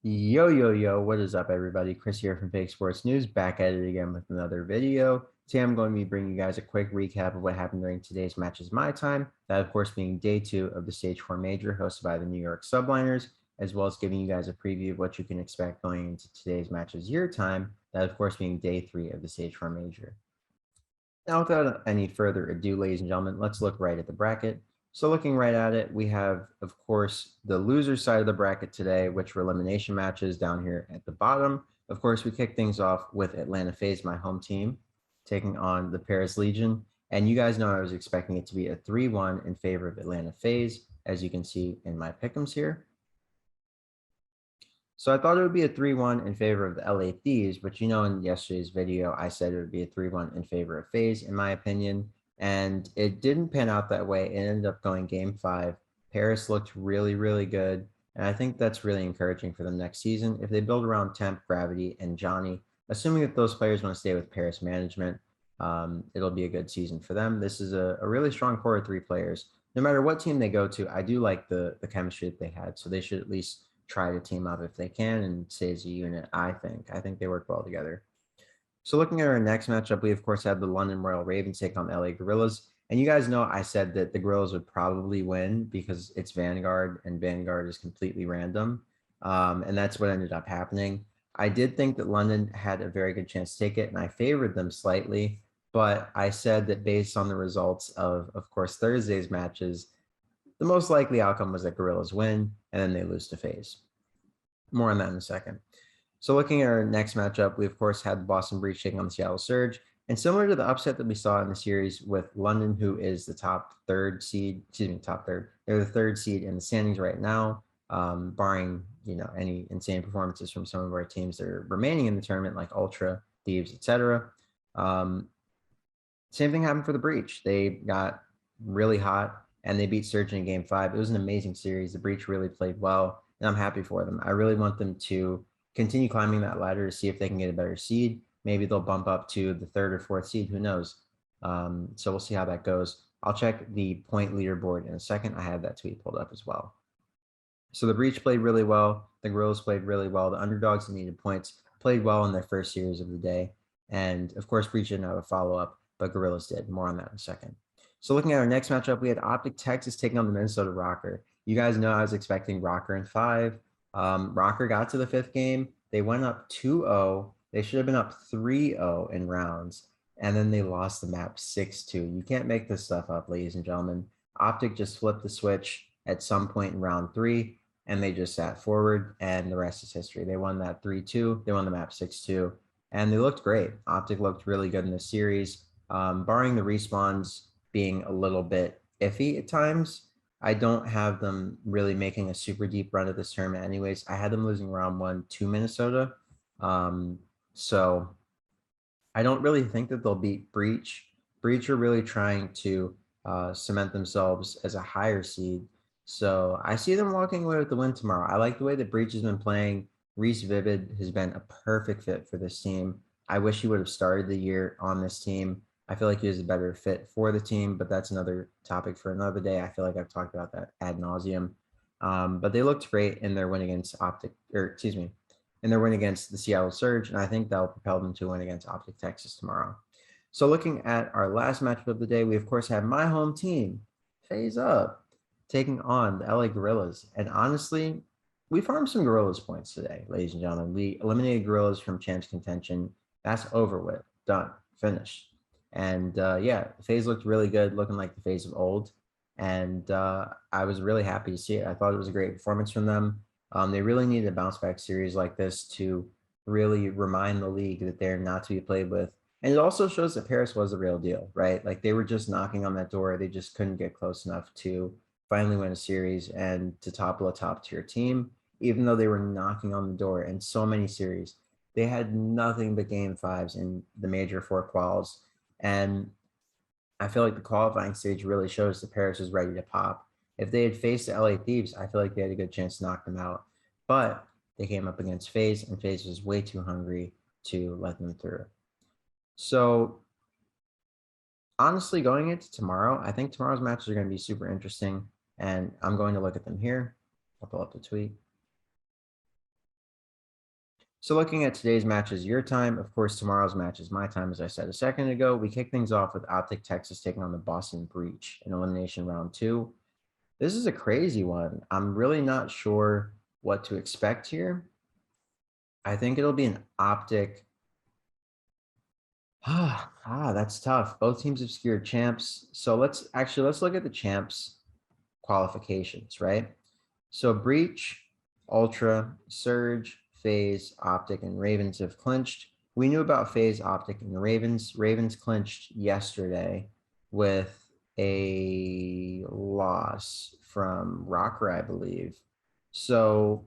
Yo, what is up, everybody? Chris here from Fake Sports News, back at it again with another video. Today, I'm going to be bringing you guys a quick recap of what happened during today's matches my time. That, of course, being day 2 of the Stage 4 Major hosted by the New York Subliners, as well as giving you guys a preview of what you can expect going into today's matches your time. That, of course, being day 3 of the Stage 4 Major. Now, without any further ado, ladies and gentlemen, let's look right at the bracket. So looking right at it, we have, of course, the loser side of the bracket today, which were elimination matches down here at the bottom. Of course, we kick things off with Atlanta Faze, my home team, taking on the Paris Legion. And you guys know I was expecting it to be a 3-1 in favor of Atlanta Faze, as you can see in my pick'ems here. So I thought it would be a 3-1 in favor of the LA Thieves, but in yesterday's video, I said it would be a 3-1 in favor of FaZe, in my opinion. And it didn't pan out that way. It ended up going game 5. Paris looked really, really good. And I think that's really encouraging for them next season. If they build around Temp, Gravity, and Johnny, assuming that those players want to stay with Paris management, it'll be a good season for them. This is a really strong core of 3 players. No matter what team they go to, I do like the chemistry that they had. So they should at least try to team up if they can and stay as a unit. I think they work well together. So looking at our next matchup, we of course have the London Royal Ravens take on the LA Guerillas. And you guys know I said that the Guerillas would probably win because it's Vanguard and Vanguard is completely random. And that's what ended up happening. I did think that London had a very good chance to take it, and I favored them slightly. But I said that based on the results of course, Thursday's matches, the most likely outcome was that Guerillas win, and then they lose to FaZe. More on that in a second. So looking at our next matchup, we of course had the Boston Breach taking on the Seattle Surge. And similar to the upset that we saw in the series with London, who is the top third seed, top third. They're the 3rd seed in the standings right now, barring any insane performances from some of our teams that are remaining in the tournament, like Ultra, Thieves, etc. Same thing happened for the Breach. They got really hot and they beat Surge in game 5. It was an amazing series. The Breach really played well, and I'm happy for them. I really want them to continue climbing that ladder to see if they can get a better seed. Maybe they'll bump up to the 3rd or 4th seed. Who knows? So we'll see how that goes. I'll check the point leaderboard in a second. I have that tweet pulled up as well. So the Breach played really well. The Guerillas played really well. The underdogs that needed points played well in their first series of the day. And of course, Breach didn't have a follow-up, but Guerillas did. More on that in a second. So looking at our next matchup, we had Optic Texas taking on the Minnesota Rokkr. You guys know I was expecting Rokkr in 5. Rokkr got to the 5th game. They went up 2-0. They should have been up 3-0 in rounds. And then they lost the map 6-2. You can't make this stuff up, ladies and gentlemen. Optic just flipped the switch at some point in round 3, and they just sat forward, and the rest is history. They won that 3-2. They won the map 6-2, and they looked great. Optic looked really good in this series, barring the respawns being a little bit iffy at times. I don't have them really making a super deep run of this tournament anyways. I had them losing round 1 to Minnesota. So I don't really think that they'll beat Breach. Breach are really trying to cement themselves as a higher seed. So I see them walking away with the win tomorrow. I like the way that Breach has been playing. Reese Vivid has been a perfect fit for this team. I wish he would have started the year on this team. I feel like he was a better fit for the team, but that's another topic for another day. I feel like I've talked about that ad nauseum. But they looked great in their win against in their win against the Seattle Surge, and I think that'll propel them to win against Optic Texas tomorrow. So looking at our last matchup of the day, we of course have my home team, Faze Up, taking on the LA Guerillas. And honestly, we farmed some Guerillas points today, ladies and gentlemen. We eliminated Guerillas from champs contention. That's over with, done, finished. And yeah, Faze looked really good, looking like the Faze of old. And I was really happy to see it. I thought it was a great performance from them. They really needed a bounce back series like this to really remind the league that they're not to be played with. And it also shows that Paris was the real deal, right? Like they were just knocking on that door. They just couldn't get close enough to finally win a series and to topple a top tier team, even though they were knocking on the door in so many series. They had nothing but game 5s in the major 4 quals. And I feel like the qualifying stage really shows that Paris was ready to pop. If they had faced the LA Thieves, I feel like they had a good chance to knock them out. But they came up against FaZe, and FaZe was way too hungry to let them through. So honestly, going into tomorrow, I think tomorrow's matches are going to be super interesting, and I'm going to look at them here. I'll pull up the tweet. So looking at today's match is your time. Of course, tomorrow's match is my time, as I said a second ago. We kick things off with Optic Texas taking on the Boston Breach in elimination round 2. This is a crazy one. I'm really not sure what to expect here. I think it'll be an Optic. That's tough. Both teams have secured champs. So let's look at the champs qualifications, right? So Breach, Ultra, Surge, Faze, Optic, and Ravens have clinched. We knew about Faze, Optic, and the Ravens. Ravens clinched yesterday with a loss from Rokkr, I believe. So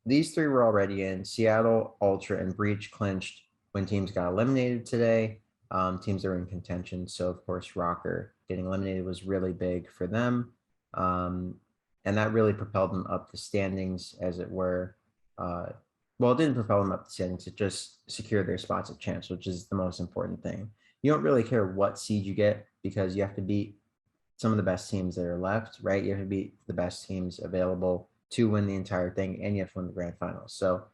these three were already in. Seattle, Ultra, and Breach clinched when teams got eliminated today. Teams that were in contention. So, of course, Rokkr getting eliminated was really big for them. And that really propelled them up the standings, as it were. Well, it didn't propel them up the standings. It just secured their spots at champs, which is the most important thing. You don't really care what seed you get because you have to beat some of the best teams that are left, right? You have to beat the best teams available to win the entire thing, and you have to win the grand finals. So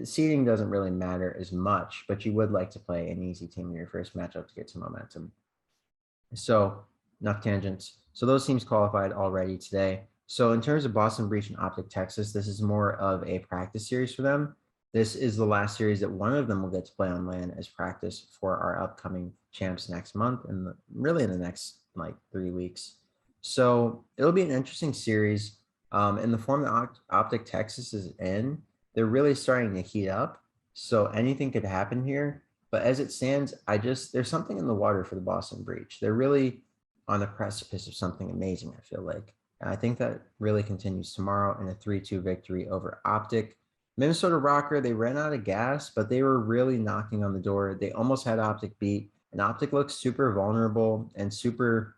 seeding doesn't really matter as much, but you would like to play an easy team in your first matchup to get some momentum. So enough tangents. So those teams qualified already today. So in terms of Boston Breach and Optic Texas, this is more of a practice series for them. This is the last series that one of them will get to play on LAN as practice for our upcoming champs next month and really in the next like 3 weeks. So it'll be an interesting series. In the form that Optic Texas is in, they're really starting to heat up. So anything could happen here. But as it stands, there's something in the water for the Boston Breach. They're really on the precipice of something amazing, I feel like. And I think that really continues tomorrow in a 3-2 victory over Optic. Minnesota Rokkr, they ran out of gas, but they were really knocking on the door. They almost had Optic beat, and Optic looks super vulnerable and super,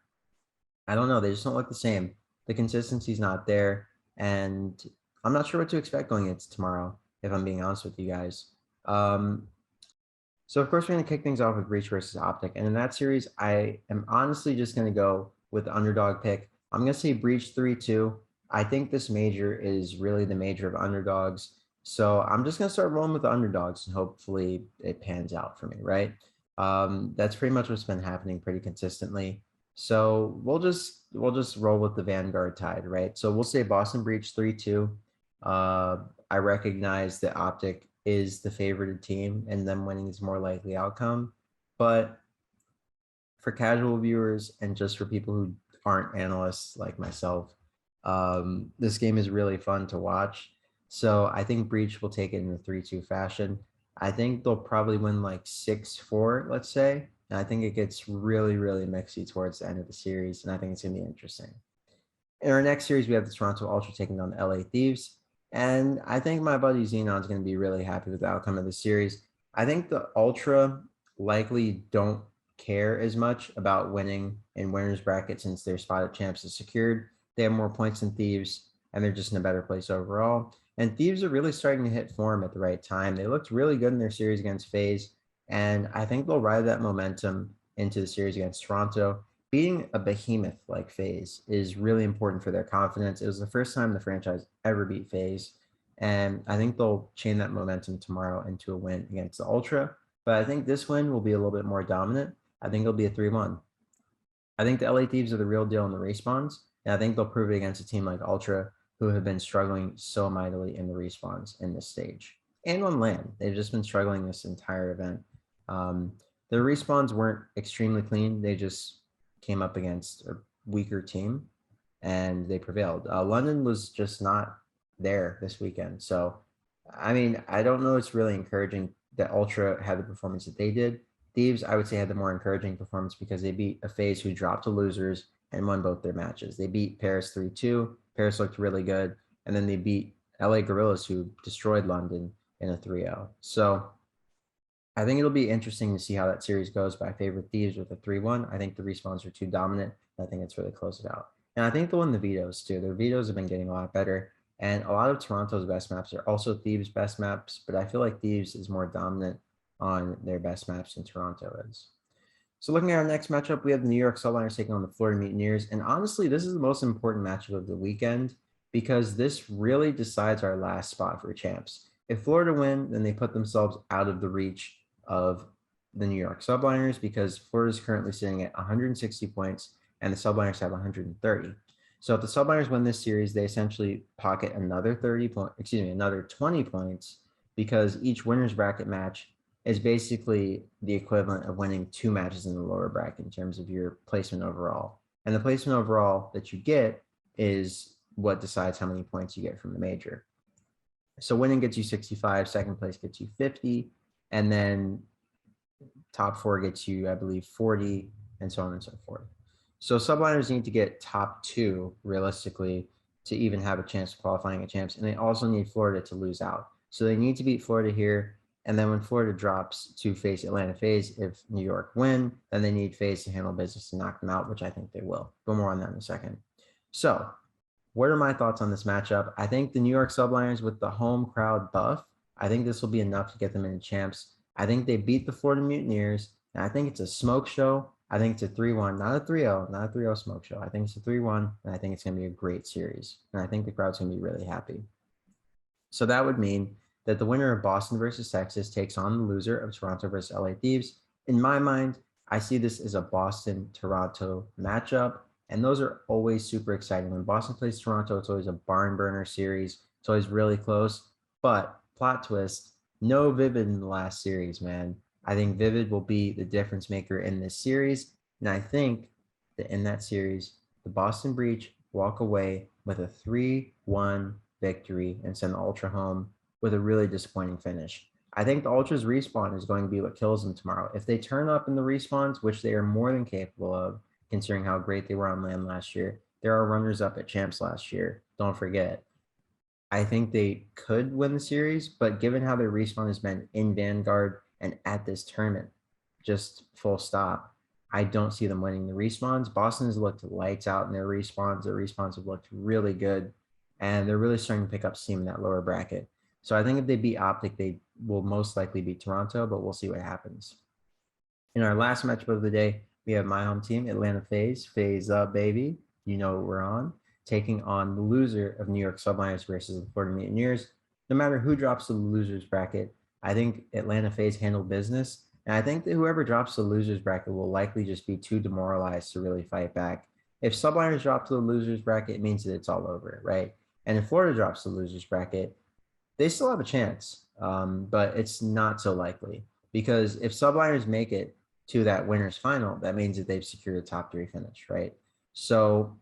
I don't know, they just don't look the same. The consistency's not there, and I'm not sure what to expect going into tomorrow, if I'm being honest with you guys. So of course we're going to kick things off with Breach versus Optic. And in that series, I am honestly just going to go with the underdog pick. I'm going to say Breach 3-2. I think this major is really the major of underdogs. So I'm just going to start rolling with the underdogs and hopefully it pans out for me, right? That's pretty much what's been happening pretty consistently. So we'll just roll with the Vanguard tide, right? So we'll say Boston Breach 3-2. I recognize that Optic is the favorited team and them winning is more likely outcome. But for casual viewers and just for people who aren't analysts like myself, this game is really fun to watch. So I think Breach will take it in a 3-2 fashion. I think they'll probably win like 6-4, let's say. And I think it gets really, really mixy towards the end of the series. And I think it's going to be interesting. In our next series, we have the Toronto Ultra taking on the LA Thieves. And I think my buddy Xenon is going to be really happy with the outcome of the series. I think the Ultra likely don't care as much about winning in winners bracket since their spot at champs is secured. They have more points than Thieves, and they're just in a better place overall. And Thieves are really starting to hit form at the right time. They looked really good in their series against Faze, and I think they'll ride that momentum into the series against Toronto. Beating a behemoth like Faze is really important for their confidence. It was the first time the franchise ever beat Faze, and I think they'll chain that momentum tomorrow into a win against the Ultra. But I think this win will be a little bit more dominant. I think it'll be a 3-1. I think the LA Thieves are the real deal in the respawns, and I think they'll prove it against a team like Ultra, who have been struggling so mightily in the respawns in this stage. And on LAN, they've just been struggling this entire event. Their respawns weren't extremely clean. They just came up against a weaker team and they prevailed. London was just not there this weekend. So, I mean, I don't know. It's really encouraging that Ultra had the performance that they did. Thieves, I would say, had the more encouraging performance because they beat a Faze who dropped to losers and won both their matches. They beat Paris 3-2. Paris looked really good. And then they beat LA Guerillas, who destroyed London in a 3-0. So I think it'll be interesting to see how that series goes, but I favor Thieves with a 3-1. I think the respawns are too dominant. I think it's really close it out. And I think they'll win the vetoes too. Their vetoes have been getting a lot better. And a lot of Toronto's best maps are also Thieves' best maps, but I feel like Thieves is more dominant on their best maps than Toronto is. So looking at our next matchup, we have the New York Subliners taking on the Florida Mutineers. And honestly, this is the most important matchup of the weekend because this really decides our last spot for champs. If Florida win, then they put themselves out of the reach of the New York Subliners because Florida is currently sitting at 160 points and the Subliners have 130. So if the Subliners win this series, they essentially pocket another another 20 points because each winner's bracket match is basically the equivalent of winning 2 matches in the lower bracket in terms of your placement overall. And the placement overall that you get is what decides how many points you get from the major. So winning gets you 65, second place gets you 50, and then top 4 gets you, I believe, 40, and so on and so forth. So subliners need to get top 2 realistically to even have a chance of qualifying a champs, and they also need Florida to lose out. So they need to beat Florida here, and then when Florida drops to face Atlanta Faze, if New York win, then they need Faze to handle business to knock them out, which I think they will. But more on that in a second. So what are my thoughts on this matchup? I think the New York Subliners with the home crowd buff, I think this will be enough to get them into champs. I think they beat the Florida Mutineers, and I think it's a smoke show. I think it's a 3-1, not a 3-0, not a 3-0 smoke show. I think it's a 3-1, and I think it's going to be a great series. And I think the crowd's going to be really happy. So that would mean that the winner of Boston versus Texas takes on the loser of Toronto versus LA Thieves. In my mind, I see this as a Boston-Toronto matchup. And those are always super exciting. When Boston plays Toronto, it's always a barn burner series. It's always really close. But plot twist, no Vivid in the last series, man. I think Vivid will be the difference maker in this series. And I think that in that series, the Boston Breach walk away with a 3-1 victory and send the Ultra home with a really disappointing finish. I think the Ultra's respawn is going to be what kills them tomorrow. If they turn up in the respawns, which they are more than capable of, considering how great they were on land last year. There are runners up at champs last year. Don't forget. I think they could win the series, but given how their respawn has been in Vanguard and at this tournament, just full stop, I don't see them winning the respawns. Boston has looked lights out in their respawns. Their respawns have looked really good, and they're really starting to pick up steam in that lower bracket. So I think if they beat Optic, they will most likely beat Toronto, but we'll see what happens. In our last matchup of the day, we have my home team, Atlanta Faze. Faze up, baby. You know what we're on. Taking on the loser of New York Subliners versus the Florida Mutineers. No matter who drops to the losers bracket, I think Atlanta Faze handle business. And I think that whoever drops to the losers bracket will likely just be too demoralized to really fight back. If Subliners drop to the losers bracket, it means that it's all over, right? And if Florida drops to the losers bracket, they still have a chance, but it's not so likely. Because if Subliners make it to that winner's final, that means that they've secured a top 3 finish, right? So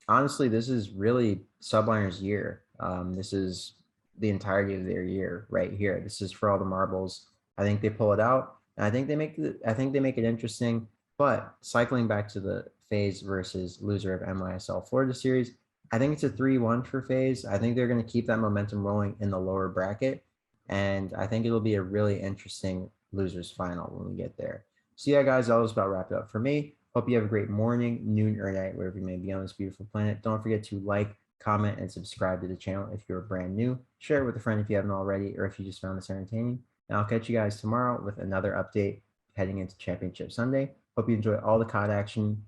honestly, this is really Subliners' year. This is the entirety of their year right here. This is for all the marbles. I think they pull it out, and I think they make it interesting. But cycling back to the Faze versus loser of NYSL Florida series, I think it's a 3-1 for Faze. I think they're going to keep that momentum rolling in the lower bracket, and I think it'll be a really interesting losers final when we get there. So yeah, guys, that was about wrap it up for me. Hope you have a great morning, noon, or night, wherever you may be on this beautiful planet. Don't forget to like, comment, and subscribe to the channel if you're brand new. Share it with a friend if you haven't already, or if you just found this entertaining. And I'll catch you guys tomorrow with another update heading into Championship Sunday. Hope you enjoy all the COD action.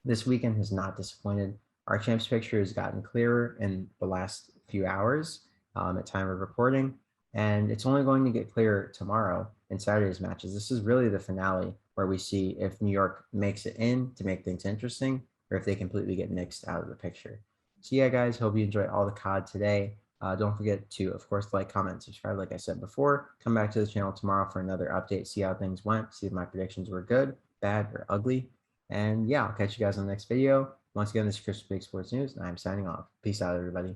This weekend has not disappointed. Our champs picture has gotten clearer in the last few hours at time of recording, and it's only going to get clearer tomorrow in Saturday's matches. This is really the finale where we see if New York makes it in to make things interesting or if they completely get nixed out of the picture. So yeah, guys, hope you enjoy all the COD today. Don't forget to, of course, like, comment, subscribe, like I said before. Come back to the channel tomorrow for another update, see how things went, see if my predictions were good, bad, or ugly. And yeah, I'll catch you guys on the next video. Once again, this is Chris Big Sports News, and I'm signing off. Peace out, everybody.